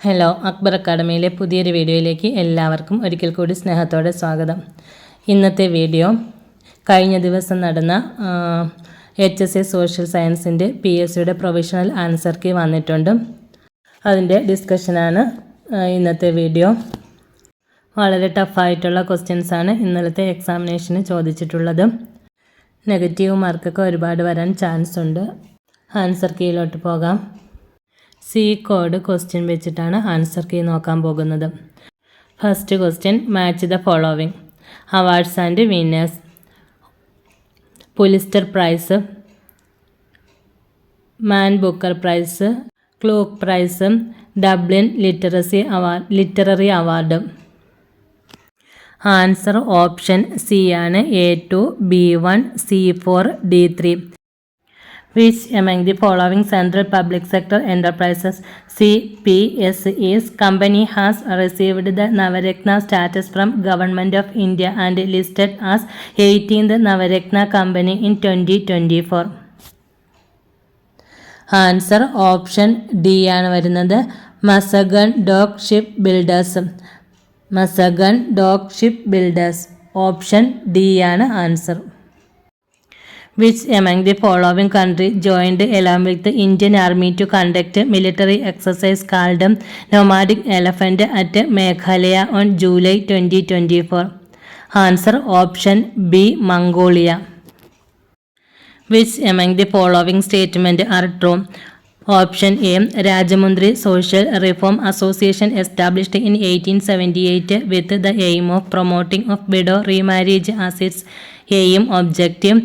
Hello, Akbar അക്കാഡമിയിലെ പുതിയൊരു വീഡിയോയിലേക്ക് എല്ലാവർക്കും ഒരിക്കൽ കൂടി സ്നേഹത്തോടെ സ്വാഗതം. ഇന്നത്തെ വീഡിയോ കഴിഞ്ഞ ദിവസം നടന്ന HSA സോഷ്യൽ സയൻസിൻ്റെ PSCയുടെ പ്രൊവിഷണൽ ആൻസർ കീ വന്നിട്ടുണ്ട്. അതിൻ്റെ ഡിസ്കഷനാണ് ഇന്നത്തെ വീഡിയോ. വളരെ ടഫായിട്ടുള്ള ക്വസ്റ്റ്യൻസാണ് ഇന്നലത്തെ എക്സാമിനേഷന് ചോദിച്ചിട്ടുള്ളത്. നെഗറ്റീവ് മാർക്കൊക്കെ ഒരുപാട് വരാൻ ചാൻസ് ഉണ്ട്. ആൻസർ കീയിലോട്ട് പോകാം. C കോഡ് ക്വസ്റ്റ്യൻ വെച്ചിട്ടാണ് ആൻസർ കീ നോക്കാൻ പോകുന്നത്. First question, match the following. Awards and winners: Pulitzer prize, Man Booker prize, Kluge prize, Dublin literary award. Answer option C ആണ്. A2, B1, C4, D3. Which among the following central public sector enterprises CPSE's company has received the Navaratna status from Government of India and listed as 18th Navaratna company in 2024? Answer option D ആണ് വരുന്നത്. Mazagon Dock Ship Builders. Mazagon Dock Ship Builders. Option D ആണ് answer. Which among the following country joined along with the Indian Army to conduct military exercise called Nomadic Elephant at Meghalaya on July 2024? Answer option B, Mongolia. Which among the following statements are true? Option A, Rajamundry Social Reform Association established in 1878 with the aim of promoting of widow remarriage as its aim objective.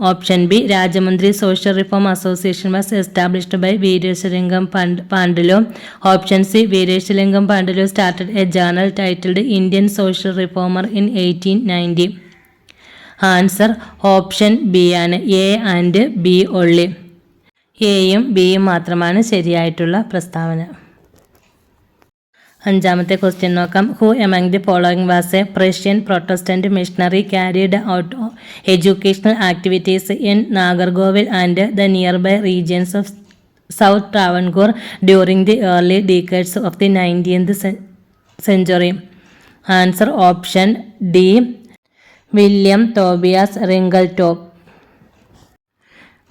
Option B, Rajamundry Social Reform Association was established by Veerashalingam Pandulu. Option C, Veerashalingam Pandulu started a journal titled Indian Social Reformer in 1890. Answer option B ആണ്. A and B only. എയും ബിയും മാത്രമാണ് ശരിയായിട്ടുള്ള പ്രസ്താവന. അഞ്ചാമത്തെ question നോക്കാം. Who among the following was a Prussian Protestant missionary carried out educational activities in Nagercoil and the near by regions of south Travancore during the early decades of the 19th century? Answer option D, William Tobias Ringeltaube.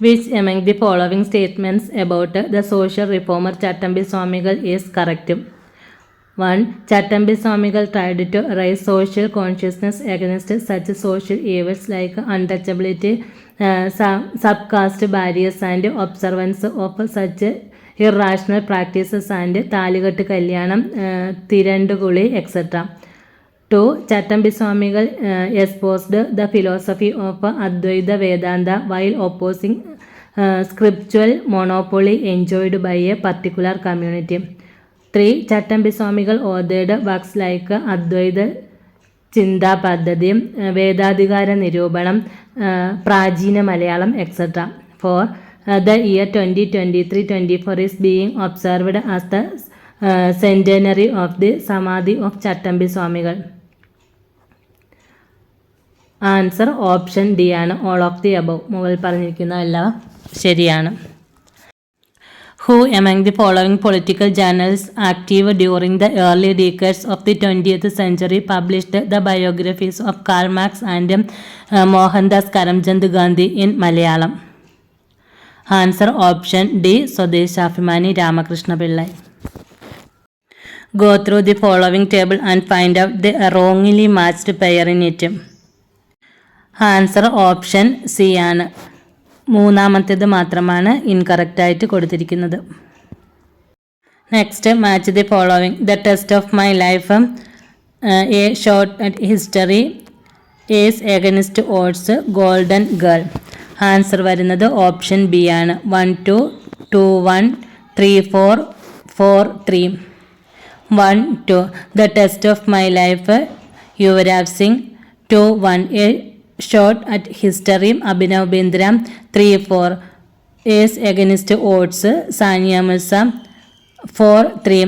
Which among the following statements about the social reformer Chattambi Swamigal is correct? 1. Chattambi Swamigal tried to raise social consciousness against such social evils like untouchability, subcaste barriers and observance of such irrational practices and Taligattu Kalyanam, Tiranduguli, etc. 2. Chattambi Swamigal espoused the philosophy of Advaita Vedanta while opposing scriptural monopoly enjoyed by a particular community. 3. Chattambi Swamigal authored works like Advaita Chinta Paddhati, Vedadhikara Nirupanam, Prajina Malayalam, etc. 4. The year 2023-24 is being observed as the centenary of the Samadhi of Chattambi Swamigal. Answer option D ആണ്. All of the above. മുകളിൽ പറഞ്ഞിരിക്കുന്ന എല്ലാം ശരിയാണ്. Who among the following political journals active during the early decades of the 20th century published the biographies of Karl Marx and Mohandas Karamchand Gandhi in Malayalam? Answer option D, Swadeshabhimani Ramakrishna Pillai. Go through the following table and find out the wrongly matched pair in it. ആൻസർ option C ആണ്. മൂന്നാമത്തേത് മാത്രമാണ് incorrect ആയിട്ട് കൊടുത്തിരിക്കുന്നത്. Next, match the following. The test of my life a shot at history is against odds golden girl. Answer വരുന്നത് option B ആണ്. 1-2, 2-1, 3-4, 4-3. 1-2. The test of my life Yuvraj Singh. 2-1 a shot at history Abhinav Bindra. 3-4 is against odds Sania Mirza. 4-3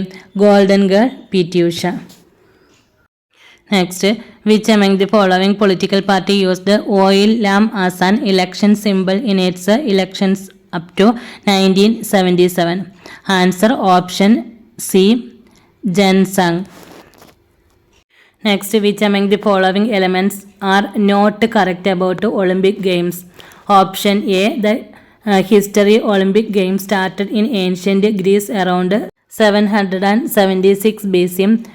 golden girl PT Usha. Next, which among the following political party used the oil lamp as an election symbol in its elections up to 1977? Answer option C, ginseng. Next, which among the following elements are not correct about Olympic Games? Option A, the history Olympic Games started in ancient Greece around 776 BC.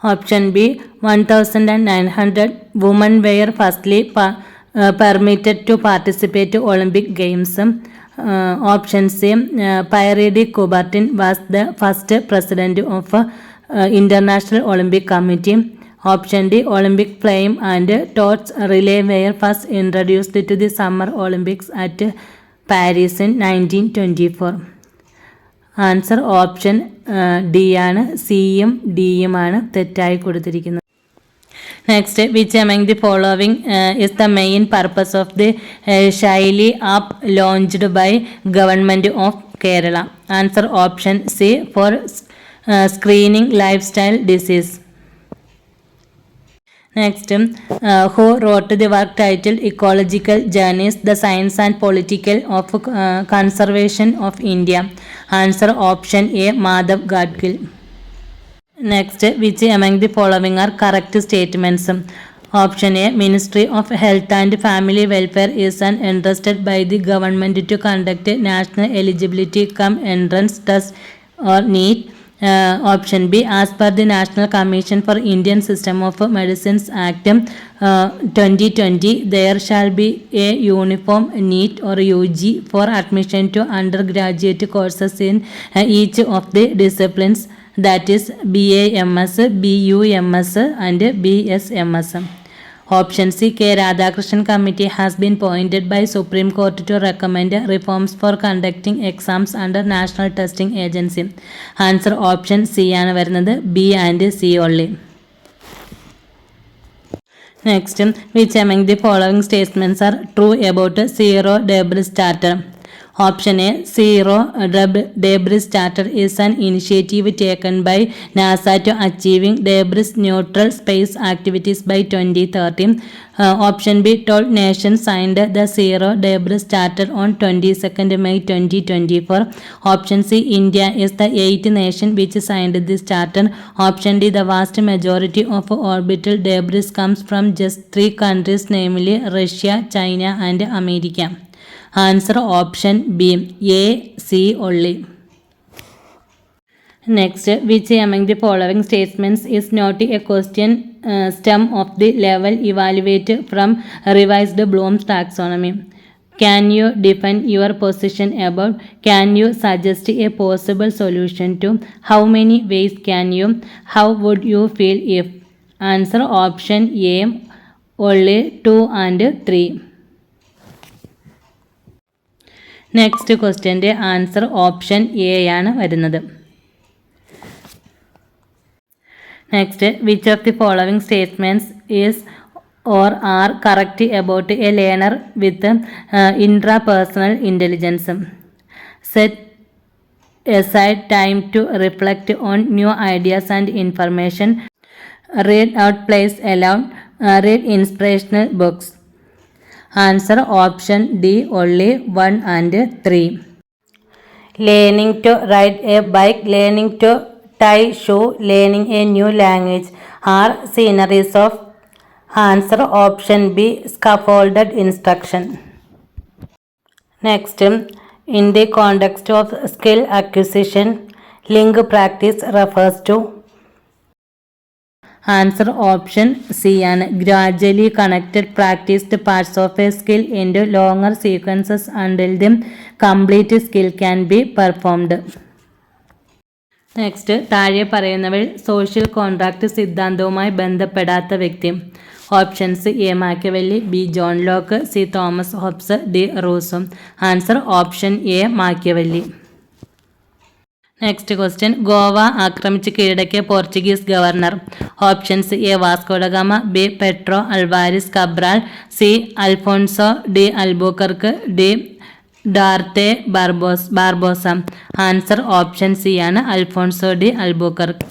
Option B, 1900 women were firstly permitted to participate in Olympic Games. Option C, Pierre de Coubertin was the first president of International Olympic Committee. Option D, Olympic flame and torch relay were first introduced to the Summer Olympics at Paris in 1924. Answer option D ആണ്. സിയും ഡിയും ആണ് തെറ്റായി കൊടുത്തിരിക്കുന്നത്. Next, which among the following is the main purpose of the Shaili app launched by Government of Kerala? Answer option C, for screening lifestyle disease. Next, who wrote the work titled Ecological Journeys, the Science and Political of Conservation of India? Answer option A, Madhav Gadgil. Next, which among the following are correct statements? Option A, Ministry of Health and Family Welfare is entrusted by the government to conduct a national eligibility cum entrance test or NEET. Option B, as per the National Commission for Indian System of Medicines Act 2020, there shall be a uniform NEET or UG for admission to undergraduate courses in each of the disciplines, that is BAMS, BUMS and BSMS. Option C, K. Radhakrishnan Committee has been appointed by Supreme Court to recommend reforms for conducting exams under National Testing Agency. Answer option C ആണ് വരുന്നത്. B and C only. Next, which among the following statements are true about zero debris starter? Option A, Zero Debris Starter is an initiative taken by NASA to achieving debris neutral space activities by 2030. Option B, 12 nations signed the Zero Debris Starter on 22nd May 2024. Option C, India is the 8th nation which signed this charter. Option D, the vast majority of orbital debris comes from just 3 countries, namely Russia, China and America. Answer option B, A, C only. Next, which among the following statements is not a question stem of the level evaluate from revised Bloom's taxonomy? Can you defend your position about? Can you suggest a possible solution to? How many ways can you? How would you feel if? Answer option A, only 2 and 3. Next ക്വസ്റ്റ്യൻ്റെ answer option A ആണ് വരുന്നത്. Next, which of the following statements is or are correct about a learner with intrapersonal intelligence? Set aside time to reflect on new ideas and information. Read out plays aloud. Read inspirational books. Answer option D, only 1 and 3. Learning to ride a bike, learning to tie shoe, learning a new language are sceneries of. Answer option B, scaffolded instruction. Next, in the context of skill acquisition, link practice refers to. Answer option C ആണ്. Gradually connected practiced parts of a skill into longer sequences until the complete skill can be performed. Next, താഴെ പറയുന്നവയിൽ social contract സിദ്ധാന്തവുമായി ബന്ധപ്പെടാത്ത വ്യക്തി. Options A Machiavelli, B John Locke, C Thomas Hobbes, D Rousseau. Answer option A Machiavelli. Next question, Goa ആക്രമിച്ച് കീഴടക്കിയ Portuguese governor. Options A Vasco da Gama, B Pedro Alvares Cabral, C Alfonso de Albuquerque, D Duarte Barbosa. Answer option C ആണ്, Alfonso de Albuquerque.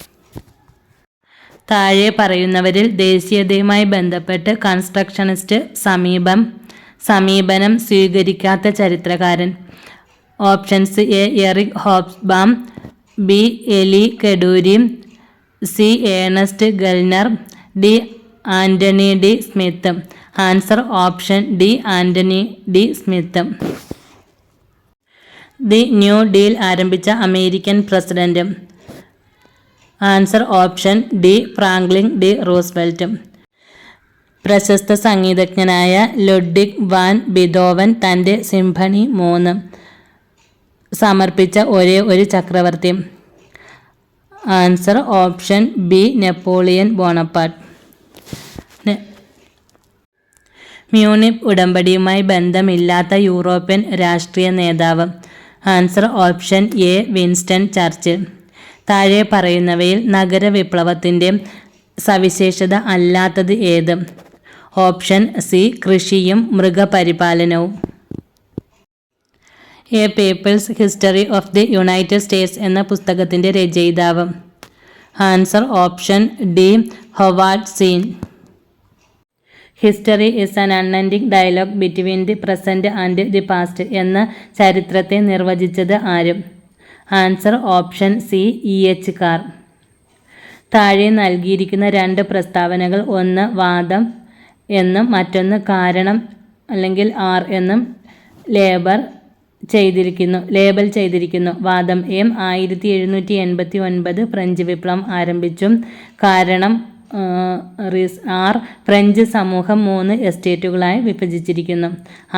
താഴെ പറയുന്നവരിൽ ദേശീയതയുമായി ബന്ധപ്പെട്ട് constructionist സമീപനം സ്വീകരിക്കാത്ത ചരിത്രകാരൻ. Options A Eric Hobsbawm, B Elie കെഡൂരി, C Ernest Gellner, D Anthony D Smith. Answer option D Anthony D Smith. The New Deal ആരംഭിച്ച American president. Answer option D Franklin D Roosevelt. പ്രശസ്ത സംഗീതജ്ഞനായ Ludwig van Beethoven തൻ്റെ symphony 3 സമർപ്പിച്ച ഒരേ ഒരു ചക്രവർത്തി. Answer option B Napoleon Bonaparte. Munich ഉടമ്പടിയുമായി ബന്ധമില്ലാത്ത യൂറോപ്യൻ രാഷ്ട്രീയ നേതാവ്. Answer option A Winston Churchill. താഴെ പറയുന്നവയിൽ നഗരവിപ്ലവത്തിൻ്റെ സവിശേഷത അല്ലാത്തത് ഏത്? ഓപ്ഷൻ സി കൃഷിയും മൃഗപരിപാലനവും. A People's History of the United States എന്ന പുസ്തകത്തിൻ്റെ രചയിതാവ്. Answer option D Howard Zinn. History is an unending dialogue between the present and the past എന്ന ചരിത്രത്തെ നിർവചിച്ചത് ആര്? Answer option C E H. Carr. താഴെ നൽകിയിരിക്കുന്ന 2 പ്രസ്താവനകൾ ഒന്ന് വാദം എന്നും മറ്റൊന്ന് കാരണം അല്ലെങ്കിൽ ആർ എന്നും ലേബൽ ചെയ്തിരിക്കുന്നു. വാദം എ 1789 ഫ്രഞ്ച് വിപ്ലവം ആരംഭിച്ചു. കാരണം ആർ ഫ്രഞ്ച് സമൂഹം 3 എസ്റ്റേറ്റുകളായി വിഭജിച്ചിരിക്കുന്നു.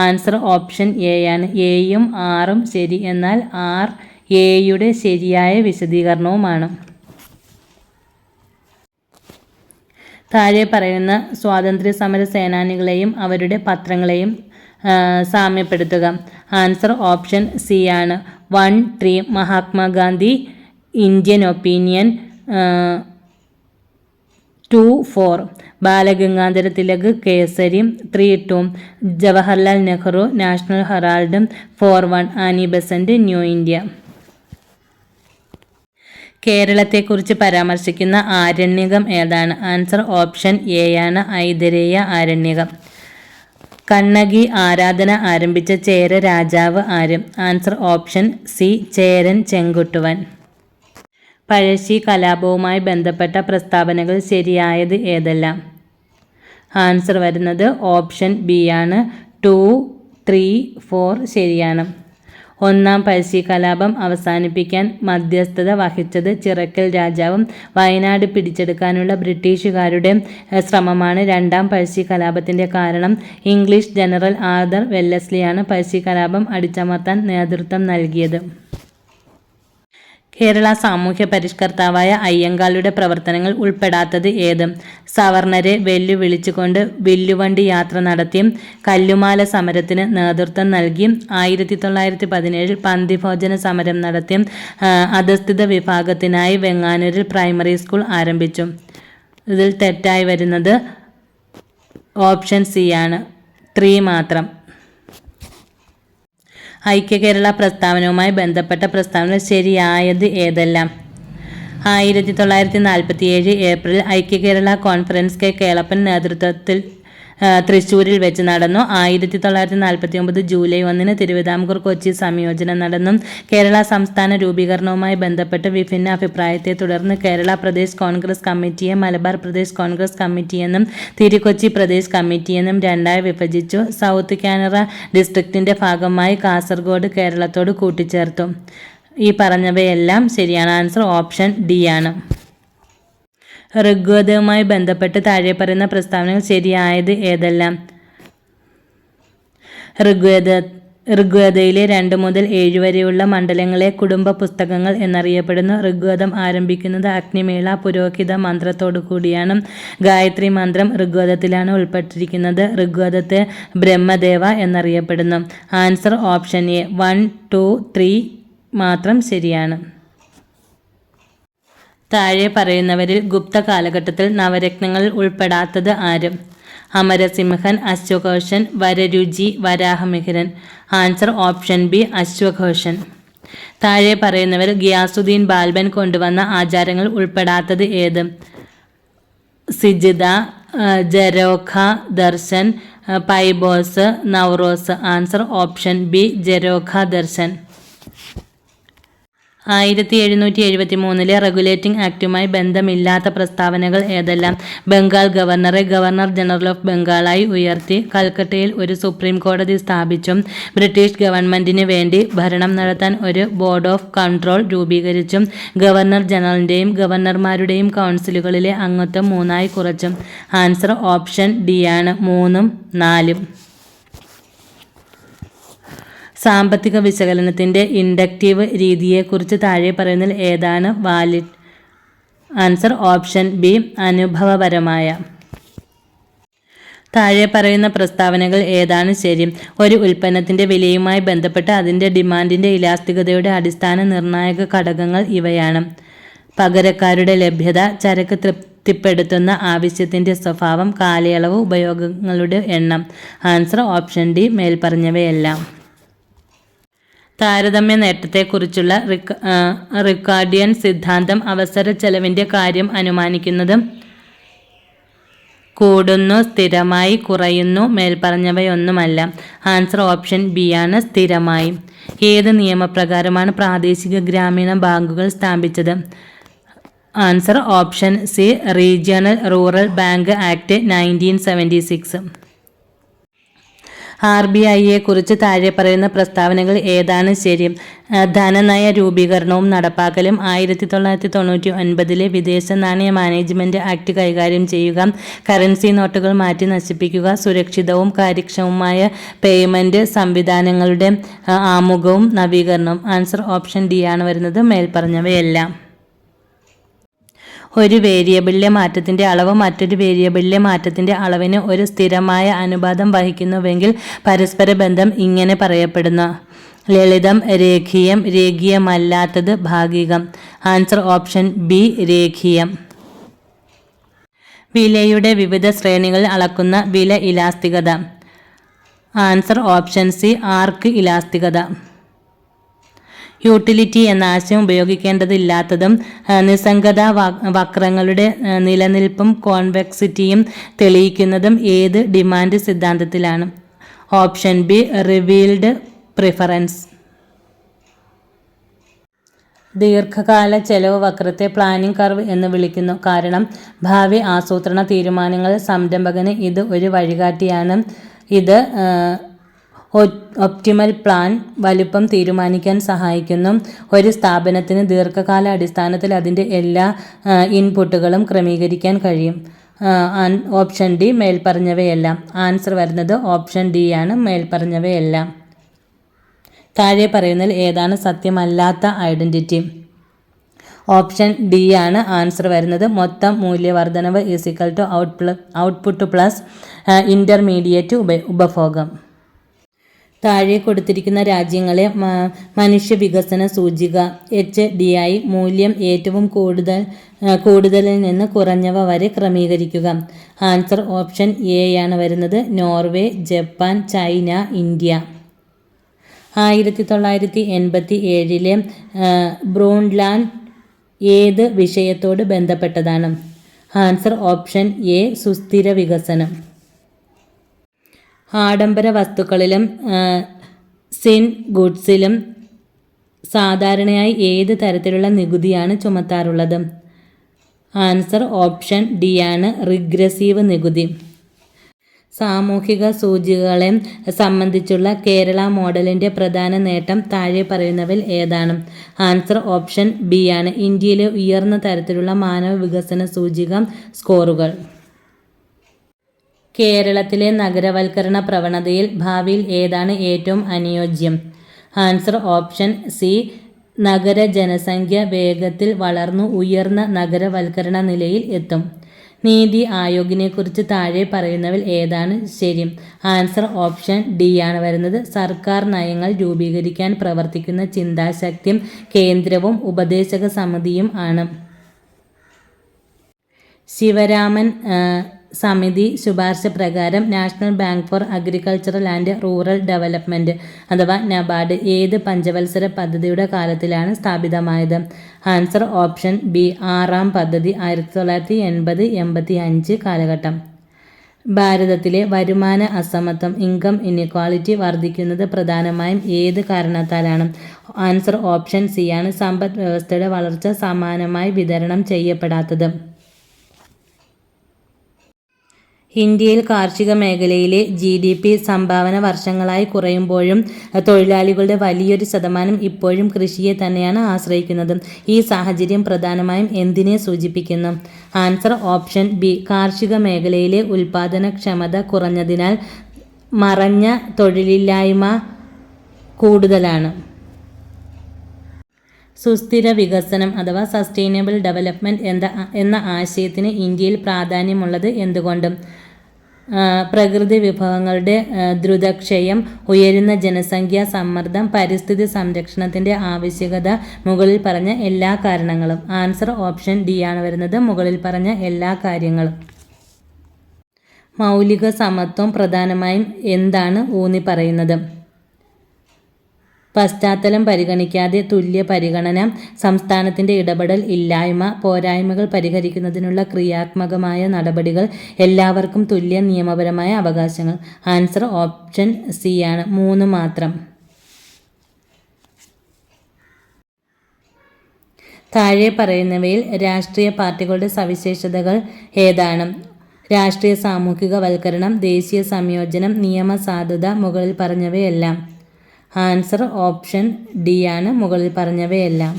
ആൻസർ ഓപ്ഷൻ എ ആണ്. എയും ആറും ശരി, എന്നാൽ ആർ എയുടെ ശരിയായ വിശദീകരണവുമാണ്. താഴെ പറയുന്ന സ്വാതന്ത്ര്യ സമര സേനാനികളെയും അവരുടെ പത്രങ്ങളെയും സാമ്യപ്പെടുത്തുക. ആൻസർ ഓപ്ഷൻ സി ആണ്. 1, 3 Mahatma Gandhi, Indian opinion. 2, 4 Balagangadhara Tilak, Kesari. 3, 2 Jawaharlal Nehru, national Herald. 4, 1 Annie Besant, new India. കേരളത്തെക്കുറിച്ച് പരാമർശിക്കുന്ന ആരണ്യകം ഏതാണ്? ആൻസർ ഓപ്ഷൻ എ ആണ്. ഐതരേയ ആരണ്യകം. കണ്ണകി ആരാധന ആരംഭിച്ച ചേര രാജാവ് ആര്? Answer option C Cheran Chenguttuvan. Pazhassi കലാപവുമായി ബന്ധപ്പെട്ട പ്രസ്താവനകൾ ശരിയായത് ഏതെല്ലാം? ആൻസർ വരുന്നത് ഓപ്ഷൻ ബി ആണ്. 2, 3, 4 ശരിയാണ്. ഒന്നാം പഴശ്ശി കലാപം അവസാനിപ്പിക്കാൻ മധ്യസ്ഥത വഹിച്ചത് ചിറക്കൽ രാജാവും വയനാട് പിടിച്ചെടുക്കാനുള്ള ബ്രിട്ടീഷുകാരുടെ ശ്രമമാണ് രണ്ടാം പഴശ്ശി കലാപത്തിൻ്റെ കാരണം. ഇംഗ്ലീഷ് ജനറൽ ആർതർ വെല്ലസ്ലിയാണ് പഴശ്ശി കലാപം അടിച്ചമർത്താൻ നേതൃത്വം നൽകിയത്. കേരള സാമൂഹ്യ പരിഷ്കർത്താവായ അയ്യങ്കാളിയുടെ പ്രവർത്തനങ്ങൾ ഉൾപ്പെടാത്തത് ഏത്? സവർണരെ വെല്ലുവിളിച്ചുകൊണ്ട് വില്ലുവണ്ടി യാത്ര നടത്തി, കല്ലുമാല സമരത്തിന് നേതൃത്വം നൽകി, 1917 പന്തിഭോജന സമരം നടത്തി, അധസ്ഥിത വിഭാഗത്തിനായി വെങ്ങാനൂരിൽ പ്രൈമറി സ്കൂൾ ആരംഭിച്ചു. ഇതിൽ തെറ്റായി വരുന്നത് ഓപ്ഷൻ സി ആണ്. 3 മാത്രം. ഐക്യകേരള പ്രസ്ഥാനവുമായി ബന്ധപ്പെട്ട പ്രസ്താവനകൾ ശരിയായത് ഏതെല്ലാം? 1947 April Aikya Kerala conference K Kelappan നേതൃത്വത്തിൽ തൃശ്ശൂരിൽ വെച്ച് നടന്നു. 1949 ജൂലൈ 1 തിരുവിതാംകൂർ കൊച്ചി സംയോജനം നടന്നു. കേരള സംസ്ഥാന രൂപീകരണവുമായി ബന്ധപ്പെട്ട് വിഭിന്ന അഭിപ്രായത്തെ തുടർന്ന് കേരള പ്രദേശ് കോൺഗ്രസ് കമ്മിറ്റിയെ മലബാർ പ്രദേശ് കോൺഗ്രസ് കമ്മിറ്റിയെന്നും തിരുക്കൊച്ചി പ്രദേശ് കമ്മിറ്റിയെന്നും രണ്ടായി വിഭജിച്ചു. സൗത്ത് കാനറ ഡിസ്ട്രിക്റ്റിൻ്റെ ഭാഗമായി കാസർഗോഡ് കേരളത്തോട് കൂട്ടിച്ചേർത്തു. ഈ പറഞ്ഞവയെല്ലാം ശരിയാണ്. ആൻസർ ഓപ്ഷൻ ഡി ആണ്. ഋഗ്വേദവുമായി ബന്ധപ്പെട്ട് താഴെ പറയുന്ന പ്രസ്താവനകൾ ശരിയായത് ഏതെല്ലാം? ഋഗ്വേദയിലെ 2 മുതൽ 7 വരെയുള്ള മണ്ഡലങ്ങളെ കുടുംബ പുസ്തകങ്ങൾ എന്നറിയപ്പെടുന്നു. ഋഗ്വേദം ആരംഭിക്കുന്നത് അഗ്നിമേള പുരോഹിത മന്ത്രത്തോടു കൂടിയാണ്. ഗായത്രി മന്ത്രം ഋഗ്വേദത്തിലാണ് ഉൾപ്പെട്ടിരിക്കുന്നത്. ഋഗ്വേദത്തെ ബ്രഹ്മദേവ എന്നറിയപ്പെടുന്നു. Answer option A. 1, 2, 3 മാത്രം ശരിയാണ്. താഴെ പറയുന്നവരിൽ ഗുപ്ത കാലഘട്ടത്തിൽ നവരത്നങ്ങളിൽ ഉൾപ്പെടാത്തത് ആര്? Amarasimhan, Ashwaghoshan, Vararuchi, Varahamihiran. Answer option B Ashwaghoshan. താഴെ പറയുന്നവർ ഗിയാസുദ്ദീൻ ബാൽബൻ കൊണ്ടുവന്ന ആചാരങ്ങൾ ഉൾപ്പെടാത്തത് ഏത്? Sijda, jharokha, darshan, paibos, Nauroz. Answer option B jharokha darshan. 1773 regulating ആക്ടുമായി ബന്ധമില്ലാത്ത പ്രസ്താവനകൾ ഏതെല്ലാം? ബംഗാൾ ഗവർണറെ ഗവർണർ ജനറൽ ഓഫ് ബംഗാളായി ഉയർത്തി, കൽക്കട്ടയിൽ ഒരു സുപ്രീം കോടതി സ്ഥാപിച്ചും, ബ്രിട്ടീഷ് ഗവൺമെന്റിന് വേണ്ടി ഭരണം നടത്താൻ ഒരു ബോർഡ് ഓഫ് കൺട്രോൾ രൂപീകരിച്ചും, ഗവർണർ ജനറലിന്റെയും ഗവർണർമാരുടെയും കൗൺസിലുകളിലെ അംഗത്വം 3 കുറച്ചും. ആൻസർ ഓപ്ഷൻ ഡി ആണ് 3ഉം 4ഉം. സാമ്പത്തിക വിശകലനത്തിന്റെ ഇൻഡക്റ്റീവ് രീതിയെക്കുറിച്ച് താഴെ പറയുന്നതിൽ ഏതാണ് വാലിഡ്? ആൻസർ ഓപ്ഷൻ ബി അനുഭവപരമായ. താഴെ പറയുന്ന പ്രസ്താവനകൾ ഏതാണ് ശരി? ഒരു ഉൽപ്പന്നത്തിന്റെ വിലയുമായി ബന്ധപ്പെട്ട് അതിന്റെ ഡിമാൻഡിന്റെ ഇലാസ്തികതയുടെ അടിസ്ഥാന നിർണായക ഘടകങ്ങൾ ഇവയാണ്: പകരക്കാരുടെ ലഭ്യത, ചരക്ക് തൃപ്തിപ്പെടുത്തുന്ന ആവശ്യത്തിന്റെ സ്വഭാവം, കാലയളവ്, ഉപയോഗങ്ങളുടെ എണ്ണം. ആൻസർ ഓപ്ഷൻ ഡി മേൽപ്പറഞ്ഞവയെല്ലാം. താരതമ്യ നേട്ടത്തെക്കുറിച്ചുള്ള റിക്കാർഡിയൻ സിദ്ധാന്തം അവസര ചെലവിന്റെ കാര്യം അനുമാനിക്കുന്നത് കൂടുന്നു, സ്ഥിരമായി, കുറയുന്നു, മേൽപ്പറഞ്ഞവയൊന്നുമല്ല. ആൻസർ ഓപ്ഷൻ ബി ആണ് സ്ഥിരമായി. ഏത് നിയമപ്രകാരമാണ് പ്രാദേശിക ഗ്രാമീണ ബാങ്കുകൾ സ്ഥാപിച്ചത്? Answer option C regional rural bank act 1976. RBIയെ കുറിച്ച് താഴെ പറയുന്ന പ്രസ്താവനകൾ ഏതാണ് ശരി? ധനനയ രൂപീകരണവും നടപ്പാക്കലും, 1999 വിദേശ നാണയ മാനേജ്മെന്റ് ആക്ട് കൈകാര്യം ചെയ്യുക, കറൻസി നോട്ടുകൾ മാറ്റി നശിപ്പിക്കുക, സുരക്ഷിതവും കാര്യക്ഷമവുമായ പേയ്മെന്റ് സംവിധാനങ്ങളുടെ ആമുഖവും നവീകരണവും. ആൻസർ ഓപ്ഷൻ ഡി ആണ് വരുന്നത് മേൽപ്പറഞ്ഞവയെല്ലാം. ഒരു വേരിയബിളിലെ മാറ്റത്തിന്റെ അളവ് മറ്റൊരു വേരിയബിളിലെ മാറ്റത്തിന്റെ അളവിന് ഒരു സ്ഥിരമായ അനുപാതം വഹിക്കുന്നുവെങ്കിൽ പരസ്പര ബന്ധം ഇങ്ങനെ പറയപ്പെടുന്നു: ലളിതം, രേഖീയം, രേഖീയമല്ലാത്തത്, ഭാഗികം. ആൻസർ ഓപ്ഷൻ ബി രേഖീയം. വിലയുടെ വിവിധ ശ്രേണികളിൽ അളക്കുന്ന വില ഇലാസ്തികത. ആൻസർ ഓപ്ഷൻ സി ആർക്ക് ഇലാസ്തികത. യൂട്ടിലിറ്റി എന്ന ആശയം ഉപയോഗിക്കേണ്ടതില്ലാത്തതും നിസ്സംഗത വക്രങ്ങളുടെ നിലനിൽപ്പും കോൺവെക്സിറ്റിയും തെളിയിക്കുന്നതും ഏത് ഡിമാൻഡ് സിദ്ധാന്തത്തിലാണ്? Option B revealed preference. ദീർഘകാല ചെലവ് വക്രത്തെ പ്ലാനിംഗ് കർവ് എന്ന് വിളിക്കുന്നു, കാരണം ഭാവി ആസൂത്രണ തീരുമാനങ്ങൾ സംരംഭകന് ഇത് ഒരു വഴികാട്ടിയാണ്. ഇത് ഒപ്റ്റിമൽ പ്ലാൻ വലുപ്പം തീരുമാനിക്കാൻ സഹായിക്കുന്നു. ഒരു സ്ഥാപനത്തിന് ദീർഘകാല അടിസ്ഥാനത്തിൽ അതിൻ്റെ എല്ലാ ഇൻപുട്ടുകളും ക്രമീകരിക്കാൻ കഴിയും. ഓപ്ഷൻ ഡി മേൽപ്പറഞ്ഞവയെല്ലാം. ആൻസർ വരുന്നത് ഓപ്ഷൻ ഡി ആണ് മേൽപ്പറഞ്ഞവയെല്ലാം. താഴെ പറയുന്നതിൽ ഏതാണ് സത്യമല്ലാത്ത ഐഡന്റിറ്റി? ഓപ്ഷൻ ഡി ആണ് ആൻസർ വരുന്നത്. മൊത്തം മൂല്യവർദ്ധനവ് equal to output plus intermediate ഉപഭോഗം. താഴെ കൊടുത്തിരിക്കുന്ന രാജ്യങ്ങളെ മനുഷ്യ വികസന സൂചിക HDI മൂല്യം ഏറ്റവും കൂടുതലിൽ നിന്ന് കുറഞ്ഞവ വരെ ക്രമീകരിക്കുക. ആൻസർ ഓപ്ഷൻ എ ആണ് വരുന്നത്. Norway, Japan, China, India. 1987 ബ്രൂൺലാൻഡ് ഏത് വിഷയത്തോട് ബന്ധപ്പെട്ടതാണ്? ആൻസർ ഓപ്ഷൻ എ സുസ്ഥിര വികസനം. ആഡംബര വസ്തുക്കളിലും സിൻ ഗുഡ്സിലും സാധാരണയായി ഏത് തരത്തിലുള്ള നികുതിയാണ് ചുമത്താറുള്ളത്? ആൻസർ ഓപ്ഷൻ ഡി ആണ് റിഗ്രസീവ് നികുതി. സാമൂഹിക സൂചികകളെ സംബന്ധിച്ചുള്ള കേരള മോഡലിൻ്റെ പ്രധാന നേട്ടം താഴെ പറയുന്നവയിൽ ഏതാണ്? ആൻസർ ഓപ്ഷൻ ബി ആണ് ഇന്ത്യയിലെ ഉയർന്ന തരത്തിലുള്ള മാനവ വികസന സൂചിക സ്കോറുകൾ. കേരളത്തിലെ നഗരവൽക്കരണ പ്രവണതയിൽ ഭാവിയിൽ ഏതാണ് ഏറ്റവും അനുയോജ്യം? ആൻസർ ഓപ്ഷൻ സി നഗര ജനസംഖ്യ വേഗത്തിൽ വളർന്നു ഉയർന്ന നഗരവൽക്കരണ നിലയിൽ എത്തും. നീതി ആയോഗിനെക്കുറിച്ച് താഴെ പറയുന്നവയിൽ ഏതാണ് ശരി? ആൻസർ ഓപ്ഷൻ ഡി ആണ് വരുന്നത്. സർക്കാർ നയങ്ങൾ രൂപീകരിക്കാൻ പ്രവർത്തിക്കുന്ന ചിന്താശക്തി കേന്ദ്രവും ഉപദേശക സമിതിയും ആണ്. ശിവരാമൻ സമിതി ശുപാർശ പ്രകാരം national bank for agricultural and rural development അഥവാ നബാർഡ് ഏത് പഞ്ചവത്സര പദ്ധതിയുടെ കാലത്തിലാണ് സ്ഥാപിതമായത്? ആൻസർ ഓപ്ഷൻ ബി 6ാം പദ്ധതി 1980-85 കാലഘട്ടം. ഭാരതത്തിലെ വരുമാന അസമത്വം ഇൻകം ഇൻഇക്വാളിറ്റി വർദ്ധിക്കുന്നത് പ്രധാനമായും ഏത് കാരണത്താലാണ്? ആൻസർ ഓപ്ഷൻ സി ആണ്. സമ്പദ് വ്യവസ്ഥയുടെ വളർച്ച സമാനമായി വിതരണം ചെയ്യപ്പെടാത്തത്. ഇന്ത്യയിൽ കാർഷിക മേഖലയിലെ GDP സംഭാവന വർഷങ്ങളായി കുറയുമ്പോഴും തൊഴിലാളികളുടെ വലിയൊരു ശതമാനം ഇപ്പോഴും കൃഷിയെ തന്നെയാണ് ആശ്രയിക്കുന്നത്. ഈ സാഹചര്യം പ്രധാനമായും എന്തിനെ സൂചിപ്പിക്കുന്നു? Answer option B. കാർഷിക മേഖലയിലെ ഉൽപാദനക്ഷമത കുറഞ്ഞതിനാൽ മറഞ്ഞ തൊഴിലില്ലായ്മ കൂടുതലാണ്. സുസ്ഥിര വികസനം അഥവാ സസ്റ്റൈനബിൾ ഡെവലപ്മെൻറ്റ് എന്ന ആശയത്തിന് ഇന്ത്യയിൽ പ്രാധാന്യമുള്ളത് എന്തുകൊണ്ട്? പ്രകൃതി വിഭവങ്ങളുടെ ദ്രുതക്ഷയം, ഉയരുന്ന ജനസംഖ്യാ സമ്മർദ്ദം, പരിസ്ഥിതി സംരക്ഷണത്തിൻ്റെ ആവശ്യകത, മുകളിൽ പറഞ്ഞ എല്ലാ കാരണങ്ങളും. ആൻസർ ഓപ്ഷൻ ഡി ആണ് വരുന്നത്. മുകളിൽ പറഞ്ഞ എല്ലാ കാര്യങ്ങളും. മൗലിക സമത്വം പ്രധാനമായും എന്താണ് ഊന്നി പറയുന്നത്? പശ്ചാത്തലം പരിഗണിക്കാതെ തുല്യ പരിഗണന, സംസ്ഥാനത്തിൻ്റെ ഇടപെടൽ ഇല്ലായ്മ, പോരായ്മകൾ പരിഹരിക്കുന്നതിനുള്ള ക്രിയാത്മകമായ നടപടികൾ, എല്ലാവർക്കും തുല്യ നിയമപരമായ അവകാശങ്ങൾ. ആൻസർ ഓപ്ഷൻ സി ആണ്. 3 മാത്രം. താഴെ പറയുന്നവയിൽ രാഷ്ട്രീയ പാർട്ടികളുടെ സവിശേഷതകൾ ഏതാണ്? രാഷ്ട്രീയ സാമൂഹിക വൽക്കരണം, ദേശീയ സംയോജനം, നിയമസാധുത, മുകളിൽ പറഞ്ഞവയെല്ലാം. ആൻസർ ഓപ്ഷൻ ഡി ആണ്. മുകളിൽ പറഞ്ഞവയെല്ലാം.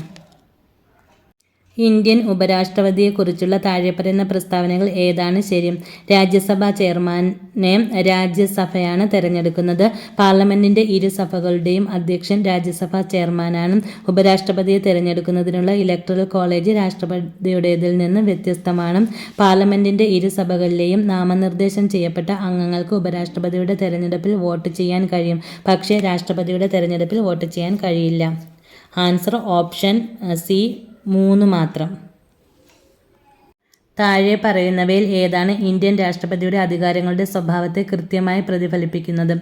ഇന്ത്യൻ ഉപരാഷ്ട്രപതിയെക്കുറിച്ചുള്ള താഴെപ്പറയുന്ന പ്രസ്താവനകൾ ഏതാണ് ശരി? രാജ്യസഭാ ചെയർമാനെ രാജ്യസഭയാണ് തിരഞ്ഞെടുക്കുന്നത്. പാർലമെന്റിന്റെ ഇരുസഭകളുടെയും അധ്യക്ഷൻ രാജ്യസഭാ ചെയർമാനാണ്. ഉപരാഷ്ട്രപതിയെ തിരഞ്ഞെടുക്കുന്നതിനുള്ള ഇലക്ടറൽ കോളേജ് രാഷ്ട്രപതിയുടേതിൽ നിന്ന് വ്യത്യസ്തമാണ്. പാർലമെന്റിന്റെ ഇരുസഭകളിലെയും നാമനിർദ്ദേശം ചെയ്യപ്പെട്ട അംഗങ്ങൾക്ക് ഉപരാഷ്ട്രപതിയുടെ തെരഞ്ഞെടുപ്പിൽ വോട്ട് ചെയ്യാൻ കഴിയും. പക്ഷേ രാഷ്ട്രപതിയുടെ തെരഞ്ഞെടുപ്പിൽ വോട്ട് ചെയ്യാൻ കഴിയില്ല. Answer option C. 3 മാത്രം. താഴെ പറയുന്നവയിൽ ഏതാണ് ഇന്ത്യൻ രാഷ്ട്രപതിയുടെ അധികാരങ്ങളുടെ സ്വഭാവത്തെ കൃത്യമായി പ്രതിഫലിപ്പിക്കുന്നത്?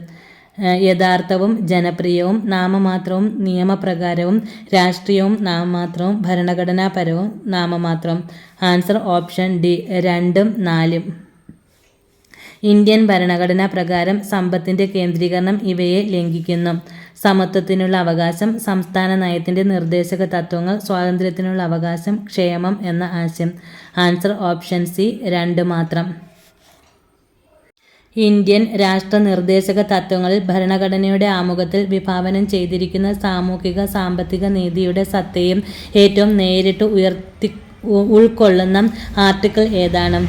യഥാർത്ഥവും ജനപ്രിയവും നാമമാത്രവും നിയമപ്രകാരവും രാഷ്ട്രീയവും നാമമാത്രവും ഭരണഘടനാപരവും നാമമാത്രവും. Answer option D. 2ഉം 4ഉം. ഇന്ത്യൻ ഭരണഘടനാ പ്രകാരം സമ്പത്തിന്റെ കേന്ദ്രീകരണം ഇവയെ ലംഘിക്കുന്നു. സമത്വത്തിനുള്ള അവകാശം, സംസ്ഥാന നയത്തിന്റെ നിർദ്ദേശക തത്വങ്ങൾ, സ്വാതന്ത്ര്യത്തിനുള്ള അവകാശം, ക്ഷേമം എന്ന ആശയം. Answer option C. 2 മാത്രം. ഇന്ത്യൻ രാഷ്ട്ര നിർദ്ദേശക തത്വങ്ങളിൽ ഭരണഘടനയുടെ ആമുഖത്തിൽ വിഭാവനം ചെയ്തിരിക്കുന്ന സാമൂഹിക സാമ്പത്തിക നീതിയുടെ സത്തയും ഏറ്റവും നേരിട്ട് ഉൾക്കൊള്ളുന്ന ആർട്ടിക്കിൾ ഏതാണ്?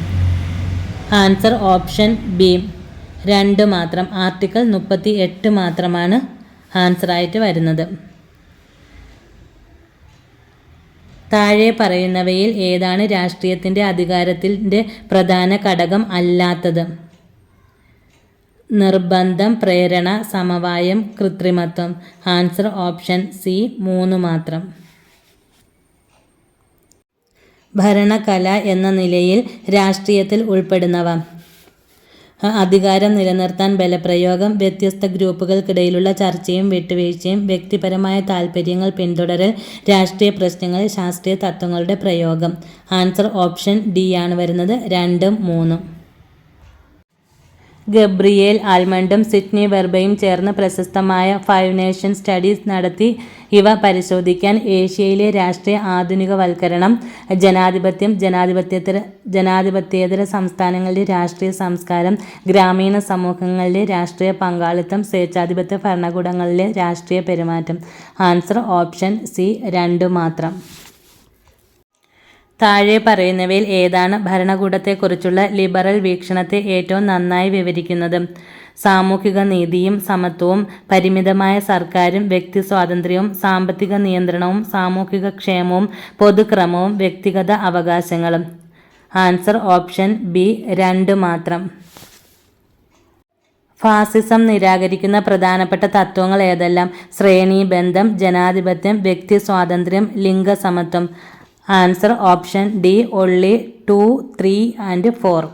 Answer option B. 2 മാത്രം. ആർട്ടിക്കിൾ 38 മാത്രമാണ് ആൻസറായിട്ട് വരുന്നത്. താഴെ പറയുന്നവയിൽ ഏതാണ് രാഷ്ട്രീയത്തിൻ്റെ അധികാരത്തിൻ്റെ പ്രധാന ഘടകം അല്ലാത്തത്? നിർബന്ധം, പ്രേരണ, സമവായം, കൃത്രിമത്വം. Answer option C. 3 മാത്രം. ഭരണകല എന്ന നിലയിൽ രാഷ്ട്രീയത്തിൽ ഉൾപ്പെടുന്നവ: അധികാരം നിലനിർത്താൻ ബലപ്രയോഗം, വ്യത്യസ്ത ഗ്രൂപ്പുകൾക്കിടയിലുള്ള ചർച്ചയും വിട്ടുവീഴ്ചയും, വ്യക്തിപരമായ താൽപ്പര്യങ്ങൾ പിന്തുടരൽ, രാഷ്ട്രീയ പ്രശ്നങ്ങളിൽ ശാസ്ത്രീയ തത്വങ്ങളുടെ പ്രയോഗം. ആൻസർ ഓപ്ഷൻ ഡി ആണ് വരുന്നത്. 2ഉം 3ഉം. ഗബ്രിയേൽ ആൽമണ്ടും സിഡ്നി വെർബയും ചേർന്ന് പ്രശസ്തമായ 5 നേഷൻ സ്റ്റഡീസ് നടത്തി. ഇവ പരിശോധിക്കാൻ ഏഷ്യയിലെ രാഷ്ട്രീയ ആധുനികവൽക്കരണം, ജനാധിപത്യം, ജനാധിപത്യേതര സംസ്ഥാനങ്ങളിലെ രാഷ്ട്രീയ സംസ്കാരം, ഗ്രാമീണ സമൂഹങ്ങളിലെ രാഷ്ട്രീയ പങ്കാളിത്തം, സ്വേച്ഛാധിപത്യ ഭരണകൂടങ്ങളിലെ രാഷ്ട്രീയ പെരുമാറ്റം. Answer option C. 2 മാത്രം. താഴെ പറയുന്നവയിൽ ഏതാണ് ഭരണകൂടത്തെക്കുറിച്ചുള്ള ലിബറൽ വീക്ഷണത്തെ ഏറ്റവും നന്നായി വിവരിക്കുന്നത്? സാമൂഹിക നീതിയും സമത്വവും, പരിമിതമായ സർക്കാരും വ്യക്തി സ്വാതന്ത്ര്യവും, സാമ്പത്തിക നിയന്ത്രണവും, സാമൂഹിക ക്ഷേമവും, പൊതുക്രമവും, വ്യക്തിഗത അവകാശങ്ങളും. Answer option B. 2 മാത്രം. ഫാസിസം നിരാകരിക്കുന്ന പ്രധാനപ്പെട്ട തത്വങ്ങൾ ഏതെല്ലാം? ശ്രേണീബന്ധം, ജനാധിപത്യം, വ്യക്തി സ്വാതന്ത്ര്യം, ലിംഗസമത്വം. Answer option D. only 2, 3 and 4.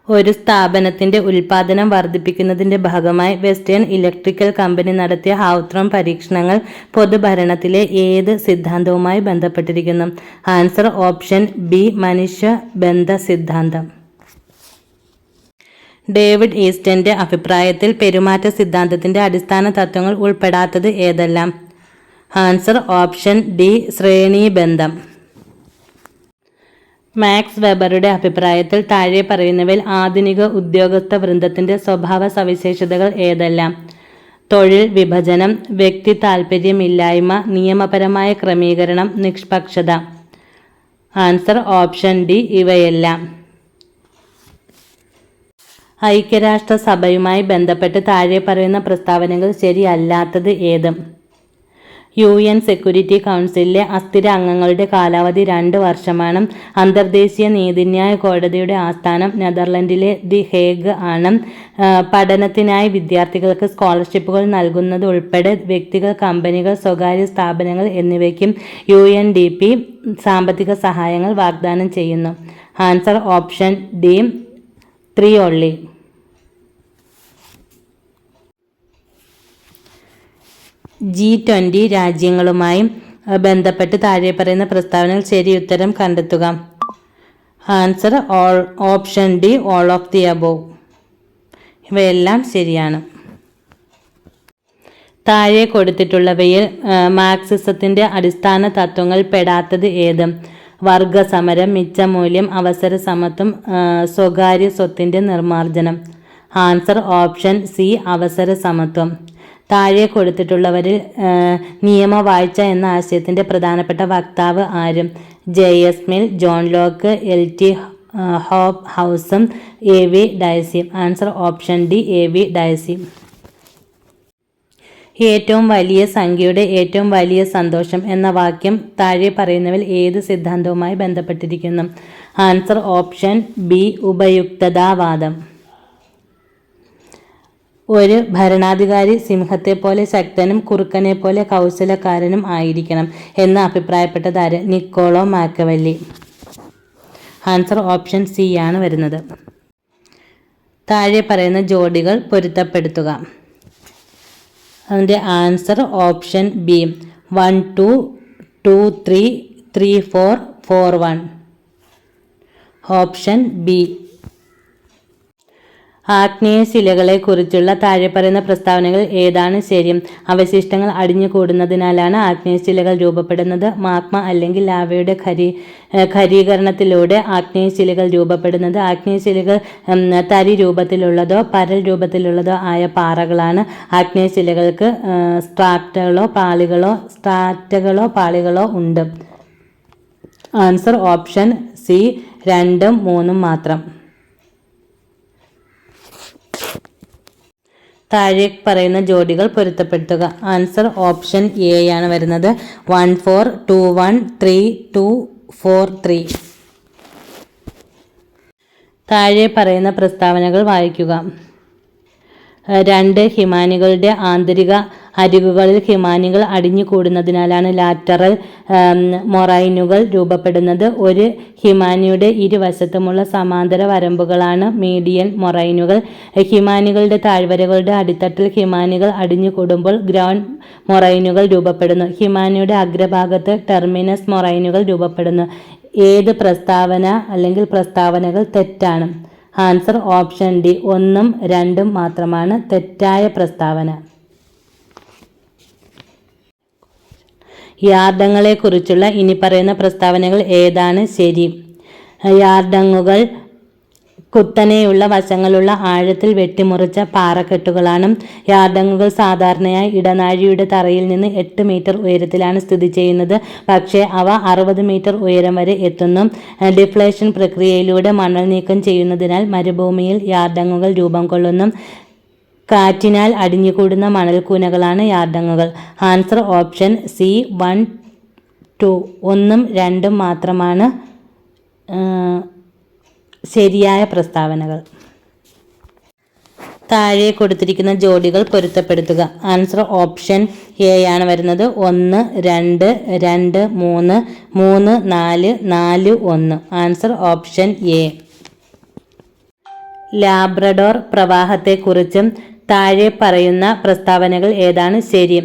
ഒരു സ്ഥാപനത്തിൻ്റെ ഉൽപ്പാദനം വർദ്ധിപ്പിക്കുന്നതിൻ്റെ ഭാഗമായി വെസ്റ്റേൺ ഇലക്ട്രിക്കൽ കമ്പനി നടത്തിയ ഹാവ്ത്രോൺ പരീക്ഷണങ്ങൾ പൊതുഭരണത്തിലെ ഏത് സിദ്ധാന്തവുമായി ബന്ധപ്പെട്ടിരിക്കുന്നു? Answer option B. മനുഷ്യബന്ധ സിദ്ധാന്തം. ഡേവിഡ് ഈസ്റ്റന്റെ അഭിപ്രായത്തിൽ പെരുമാറ്റ സിദ്ധാന്തത്തിന്റെ അടിസ്ഥാന തത്വങ്ങൾ ഉൾപ്പെടാത്തത് ഏതെല്ലാം? ആൻസർ ഓപ്ഷൻ ഡി ശ്രേണീബന്ധം. മാക്സ് വെബറുടെ അഭിപ്രായത്തിൽ താഴെ പറയുന്നവയിൽ ആധുനിക ഉദ്യോഗസ്ഥ വൃന്ദത്തിന്റെ സ്വഭാവ സവിശേഷതകൾ ഏതെല്ലാം? തൊഴിൽ വിഭജനം, വ്യക്തി താൽപ്പര്യമില്ലായ്മ, നിയമപരമായ ക്രമീകരണം, നിഷ്പക്ഷത. ആൻസർ ഓപ്ഷൻ ഡി ഇവയെല്ലാം. ഐക്യരാഷ്ട്രസഭയുമായി ബന്ധപ്പെട്ട് താഴെ പറയുന്ന പ്രസ്താവനകൾ ശരിയല്ലാത്തത് ഏത്? UN സെക്യൂരിറ്റി കൗൺസിലിലെ അസ്ഥിര അംഗങ്ങളുടെ കാലാവധി 2 വർഷമാണ്. അന്തർദേശീയ നീതിന്യായ കോടതിയുടെ ആസ്ഥാനം നെതർലൻഡിലെ ദി ഹേഗ് ആണ്. പഠനത്തിനായി വിദ്യാർത്ഥികൾക്ക് സ്കോളർഷിപ്പുകൾ നൽകുന്നത് ഉൾപ്പെടെ വ്യക്തികൾ, കമ്പനികൾ, സ്വകാര്യ സ്ഥാപനങ്ങൾ എന്നിവയ്ക്കും UNDP സാമ്പത്തിക സഹായങ്ങൾ വാഗ്ദാനം ചെയ്യുന്നു. Answer option D 3 only. G20 രാജ്യങ്ങളുമായി ബന്ധപ്പെട്ട് താഴെ പറയുന്ന പ്രസ്താവനകൾ ശരിയുത്തരം കണ്ടെത്തുക. Answer option D all of the above. ഇവയെല്ലാം ശരിയാണ്. താഴെ കൊടുത്തിട്ടുള്ളവയിൽ മാർക്സിസത്തിന്റെ അടിസ്ഥാന തത്വങ്ങൾ പെടാത്തത് ഏത്? വർഗസമരം, മിച്ചമൂല്യം, അവസര സമത്വം, സ്വകാര്യ സ്വത്തിന്റെ നിർമ്മാർജ്ജനം. ആൻസർ ഓപ്ഷൻ സി അവസര സമത്വം. താഴെ കൊടുത്തിട്ടുള്ളവരിൽ നിയമവാഴ്ച എന്ന ആശയത്തിന്റെ പ്രധാനപ്പെട്ട വക്താവ് ആര്? JS Mill, John Locke, LT ഹോപ്പ് ഹൗസും, AV Dicey. Answer option D AV Dicey. ഏറ്റവും വലിയ സംഖ്യയുടെ ഏറ്റവും വലിയ സന്തോഷം എന്ന വാക്യം താഴെ പറയുന്നവയിൽ ഏത് സിദ്ധാന്തവുമായി ബന്ധപ്പെട്ടിരിക്കുന്നു? ആൻസർ ഓപ്ഷൻ ബി ഉപയുക്തതാവാദം. ഒരു ഭരണാധികാരി സിംഹത്തെപ്പോലെ ശക്തനും കുറുക്കനെപ്പോലെ കൗശലക്കാരനും ആയിരിക്കണം എന്ന് അഭിപ്രായപ്പെട്ടതാര്? Niccolo Machiavelli. Answer option C ആണ് വരുന്നത്. താഴെ പറയുന്ന ജോഡികൾ പൊരുത്തപ്പെടുത്തുക. അതിൻ്റെ answer option B 1 2 2 3 3 4 4 1. Option B. ആഗ്നേയശിലകളെ കുറിച്ചുള്ള താഴെ പറയുന്ന പ്രസ്താവനകൾ ഏതാണ് ശരി? അവശിഷ്ടങ്ങൾ അടിഞ്ഞുകൂടുന്നതിനാലാണ് ആഗ്നേയശിലകൾ രൂപപ്പെടുന്നത്. മാഗ്മ അല്ലെങ്കിൽ ലാവയുടെ ഖരീകരണത്തിലൂടെ ആഗ്നേയശിലകൾ രൂപപ്പെടുന്നത്. ആഗ്നേയശിലകൾ തരി രൂപത്തിലുള്ളതോ പരൽ രൂപത്തിലുള്ളതോ ആയ പാറകളാണ്. ആഗ്നേയശിലകൾക്ക് സ്ട്രാറ്റകളോ പാളികളോ ഉണ്ട്. ആൻസർ ഓപ്ഷൻ സി 2 3 മാത്രം. താഴെ പറയുന്ന ജോഡികൾ പൊരുത്തപ്പെടുത്തുക. ആൻസർ ഓപ്ഷൻ എ ആണ് വരുന്നത്. 1 4 2 1 3 2 4 3. താഴെ പറയുന്ന പ്രസ്താവനകൾ വായിക്കുക. 2 ഹിമാനികളുടെ ആന്തരിക അരികുകളിൽ ഹിമാനികൾ അടിഞ്ഞുകൂടുന്നതിനാലാണ് ലാറ്ററൽ മൊറൈനുകൾ രൂപപ്പെടുന്നത്. ഒരു ഹിമാനിയുടെ ഇരുവശത്തുമുള്ള സമാന്തര വരമ്പുകളാണ് മീഡിയൻ മൊറൈനുകൾ. ഹിമാനികളുടെ താഴ്വരകളുടെ അടിത്തട്ടിൽ ഹിമാനികൾ അടിഞ്ഞുകൂടുമ്പോൾ ഗ്രൗണ്ട് മൊറൈനുകൾ രൂപപ്പെടുന്നു. ഹിമാനിയുടെ അഗ്രഭാഗത്ത് ടെർമിനസ് മൊറൈനുകൾ രൂപപ്പെടുന്നു. ഏത് പ്രസ്താവന അല്ലെങ്കിൽ പ്രസ്താവനകൾ തെറ്റാണ്? ആൻസർ ഓപ്ഷൻ ഡി 1 2 മാത്രമാണ് തെറ്റായ പ്രസ്താവന. യാർഡങ്ങളെക്കുറിച്ചുള്ള ഇനി പറയുന്ന പ്രസ്താവനകൾ ഏതാണ് ശരി? യാർഡങ്ങുകൾ കുത്തനെയുള്ള വശങ്ങളുള്ള ആഴത്തിൽ വെട്ടിമുറിച്ച പാറക്കെട്ടുകളാണ്. യാർഡങ്ങുകൾ സാധാരണയായി ഇടനാഴിയുടെ തറയിൽ നിന്ന് 8 മീറ്റർ ഉയരത്തിലാണ് സ്ഥിതി ചെയ്യുന്നത്. പക്ഷേ അവ 60 മീറ്റർ ഉയരം വരെ എത്തുന്നു. ഡിഫ്ലേഷൻ പ്രക്രിയയിലൂടെ മണൽ നീക്കം ചെയ്യുന്നതിനാൽ മരുഭൂമിയിൽ യാർഡങ്ങുകൾ രൂപം കൊള്ളുന്നു. കാറ്റിനാൽ അടിഞ്ഞുകൂടുന്ന മണൽക്കൂനകളാണ് യാർഡങ്ങുകൾ. ആൻസർ ഓപ്ഷൻ സി 1 2 1 2 മാത്രമാണ് ശരിയായ പ്രസ്താവനകൾ. താഴെ കൊടുത്തിരിക്കുന്ന ജോഡികൾ പൊരുത്തപ്പെടുത്തുക. ആൻസർ ഓപ്ഷൻ എ ആണ് വരുന്നത്. 1 2 2 3 3 4 4 1. Answer option A. ലാബ്രഡോർ പ്രവാഹത്തെക്കുറിച്ചും താഴെ പറയുന്ന പ്രസ്താവനകൾ ഏതാണ് ശരി?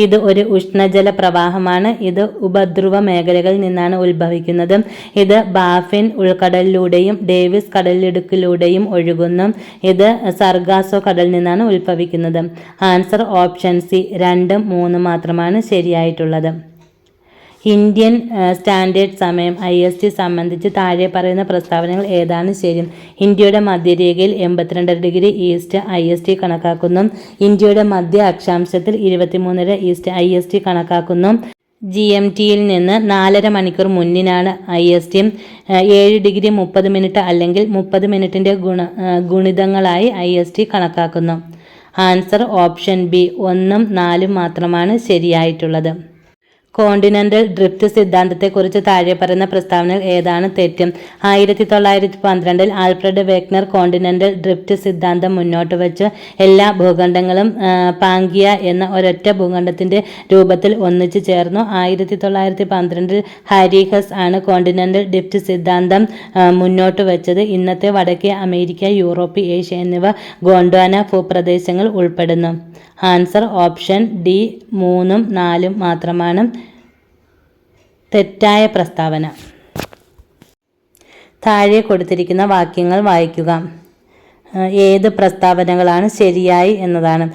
ഇത് ഒരു ഉഷ്ണജല പ്രവാഹമാണ്. ഇത് ഉപധ്രുവ മേഖലകളിൽ നിന്നാണ് ഉത്ഭവിക്കുന്നത്. ഇത് ബാഫിൻ ഉൾക്കടലിലൂടെയും ഡേവിസ് കടലിടുക്കിലൂടെയും ഒഴുകുന്നു. ഇത് സർഗാസോ കടലിൽ നിന്നാണ് ഉത്ഭവിക്കുന്നത്. ആൻസർ ഓപ്ഷൻ സി 2, 3 മാത്രമാണ് ശരിയായിട്ടുള്ളത്. ഇന്ത്യൻ സ്റ്റാൻഡേർഡ് സമയം IST സംബന്ധിച്ച് താഴെ പറയുന്ന പ്രസ്താവനകൾ ഏതാണ് ശരി? ഇന്ത്യയുടെ മധ്യരേഖയിൽ 82 ഡിഗ്രി ഈസ്റ്റ് IST കണക്കാക്കുന്നു. ഇന്ത്യയുടെ മധ്യ അക്ഷാംശത്തിൽ 23.5 ഈസ്റ്റ് IST കണക്കാക്കുന്നു. GMTയിൽ നിന്ന് 4.5 മണിക്കൂർ മുന്നിനാണ് IST. 7 ഡിഗ്രി 30 മിനിറ്റ് അല്ലെങ്കിൽ 30 മിനിറ്റിൻ്റെ ഗുണിതങ്ങളായി IST കണക്കാക്കുന്നു. ആൻസർ ഓപ്ഷൻ ബി 1, 4 മാത്രമാണ് ശരിയായിട്ടുള്ളത്. കോണ്ടിനെന്റൽ ഡ്രിഫ്റ്റ് സിദ്ധാന്തത്തെക്കുറിച്ച് താഴെ പറയുന്ന പ്രസ്താവനകൾ ഏതാണ് തെറ്റ്? 1912 ആൽഫ്രഡ് വെഗ്നർ കോണ്ടിനെന്റൽ ഡ്രിഫ്റ്റ് സിദ്ധാന്തം മുന്നോട്ട് വച്ച് എല്ലാ ഭൂഖണ്ഡങ്ങളും പാങ്കിയ എന്ന ഒരൊറ്റ ഭൂഖണ്ഡത്തിന്റെ രൂപത്തിൽ ഒന്നിച്ചു ചേർന്നു. 1912 ഹാരി ഹസ് ആണ് കോണ്ടിനെന്റൽ ഡ്രിഫ്റ്റ് സിദ്ധാന്തം മുന്നോട്ട് വച്ചത്. ഇന്നത്തെ വടക്കേ അമേരിക്ക, യൂറോപ്പ്, ഏഷ്യ എന്നിവ ഗോണ്ട്വാന ഭൂപ്രദേശങ്ങൾ ഉൾപ്പെടുന്നു. ആൻസർ ഓപ്ഷൻ ഡി 3, 4 മാത്രമാണ് തെറ്റായ പ്രസ്താവന. താഴെ കൊടുത്തിരിക്കുന്ന വാക്യങ്ങൾ വായിക്കുക. ഏത് പ്രസ്താവനകളാണ് ശരിയായി എന്നതാണ്.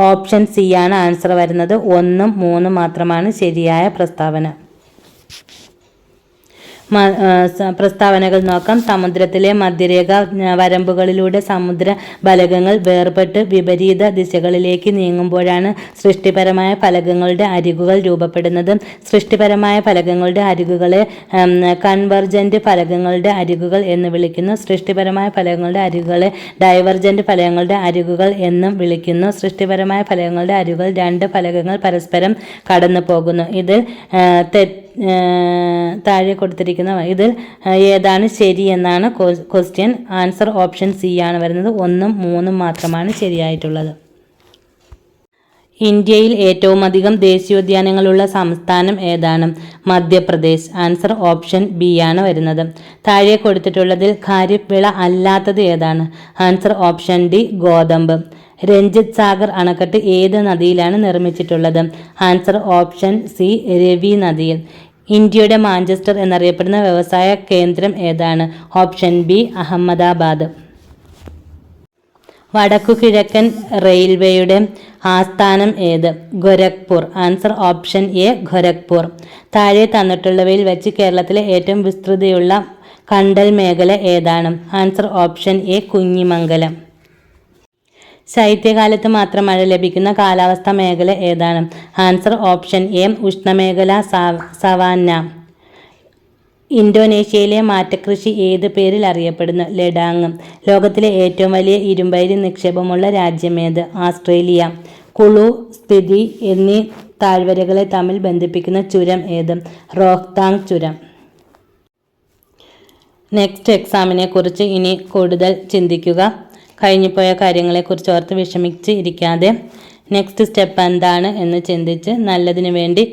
ഓപ്ഷൻ സി ആണ് ആൻസർ വരുന്നത്. 1, 3 മാത്രമാണ് ശരിയായ പ്രസ്താവന. പ്രസ്താവനകൾ നോക്കാം. സമുദ്രത്തിലെ മധ്യരേഖ വരമ്പുകളിലൂടെ സമുദ്ര ഫലകങ്ങൾ വേർപെട്ട് വിപരീത ദിശകളിലേക്ക് നീങ്ങുമ്പോഴാണ് സൃഷ്ടിപരമായ ഫലകങ്ങളുടെ അരികുകൾ രൂപപ്പെടുന്നത്. സൃഷ്ടിപരമായ ഫലകങ്ങളുടെ അരികുകളെ കൺവെർജന്റ് ഫലകങ്ങളുടെ അരികുകൾ എന്ന് വിളിക്കുന്നു. സൃഷ്ടിപരമായ ഫലകങ്ങളുടെ അരികുകളെ ഡൈവർജന്റ് ഫലകങ്ങളുടെ അരികുകൾ എന്നും വിളിക്കുന്നു. സൃഷ്ടിപരമായ ഫലകങ്ങളുടെ അരികുകൾ 2 ഫലകങ്ങൾ പരസ്പരം കടന്നു പോകുന്നു. ഇതിൽ താഴെ കൊടുത്തിരിക്കുന്ന ഇതിൽ ഏതാണ് ശരി എന്നാണ് ക്വസ്റ്റ്യൻ. ആൻസർ ഓപ്ഷൻ സി ആണ് വരുന്നത്. 1, 3 മാത്രമാണ് ശരിയായിട്ടുള്ളത്. ഇന്ത്യയിൽ ഏറ്റവും അധികം ദേശീയോദ്യാനങ്ങളുള്ള സംസ്ഥാനം ഏതാണ്? മധ്യപ്രദേശ്. ആൻസർ ഓപ്ഷൻ ബി ആണ് വരുന്നത്. താഴെ കൊടുത്തിട്ടുള്ളതിൽ ഖാരിഫ് വിള അല്ലാത്തത് ഏതാണ്? ആൻസർ ഓപ്ഷൻ ഡി ഗോതമ്പ്. രഞ്ജിത് സാഗർ അണക്കെട്ട് ഏത് നദിയിലാണ് നിർമ്മിച്ചിട്ടുള്ളത്? ആൻസർ ഓപ്ഷൻ സി രവി നദിയിൽ. ഇന്ത്യയുടെ മാഞ്ചസ്റ്റർ എന്നറിയപ്പെടുന്ന വ്യവസായ കേന്ദ്രം ഏതാണ്? Option B Ahmedabad. വടക്കുകിഴക്കൻ റെയിൽവേയുടെ ആസ്ഥാനം ഏത്? Gorakhpur. Answer option A Gorakhpur. താഴെ തന്നിട്ടുള്ളവയിൽ വെച്ച് കേരളത്തിലെ ഏറ്റവും വിസ്തൃതിയുള്ള കണ്ടൽ മേഖല ഏതാണ്? Answer option A Kunhimangalam. ശൈത്യകാലത്ത് മാത്രം മഴ ലഭിക്കുന്ന കാലാവസ്ഥാ മേഖല ഏതാണ്? ആൻസർ ഓപ്ഷൻ എ ഉഷ്ണമേഖല സവാന്ന. ഇന്തോനേഷ്യയിലെ മാറ്റക്കൃഷി ഏത് പേരിൽ അറിയപ്പെടുന്നു? ലഡാങ്. ലോകത്തിലെ ഏറ്റവും വലിയ ഇരുമ്പയിര് നിക്ഷേപമുള്ള രാജ്യമേത്? ഓസ്ട്രേലിയ. കുളു, സ്പിതി എന്നീ താഴ്വരകളെ തമ്മിൽ ബന്ധിപ്പിക്കുന്ന ചുരം ഏത്? റോഹ്താങ് ചുരം. നെക്സ്റ്റ് എക്സാമിനെ കുറിച്ച് ഇനി കൂടുതൽ ചിന്തിക്കുക. കഴിഞ്ഞുപോയ കാര്യങ്ങളെക്കുറിച്ച് ഓർത്ത് വിഷമിച്ച് ഇരിക്കാതെ നെക്സ്റ്റ് സ്റ്റെപ്പ് എന്താണ് എന്ന് ചിന്തിച്ച് നല്ലതിനു വേണ്ടി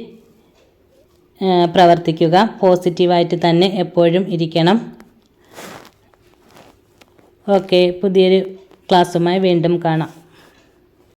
പ്രവർത്തിക്കുക. പോസിറ്റീവായിട്ട് തന്നെ എപ്പോഴും ഇരിക്കണം. ഓക്കെ, പുതിയൊരു ക്ലാസ്സുമായി വീണ്ടും കാണാം.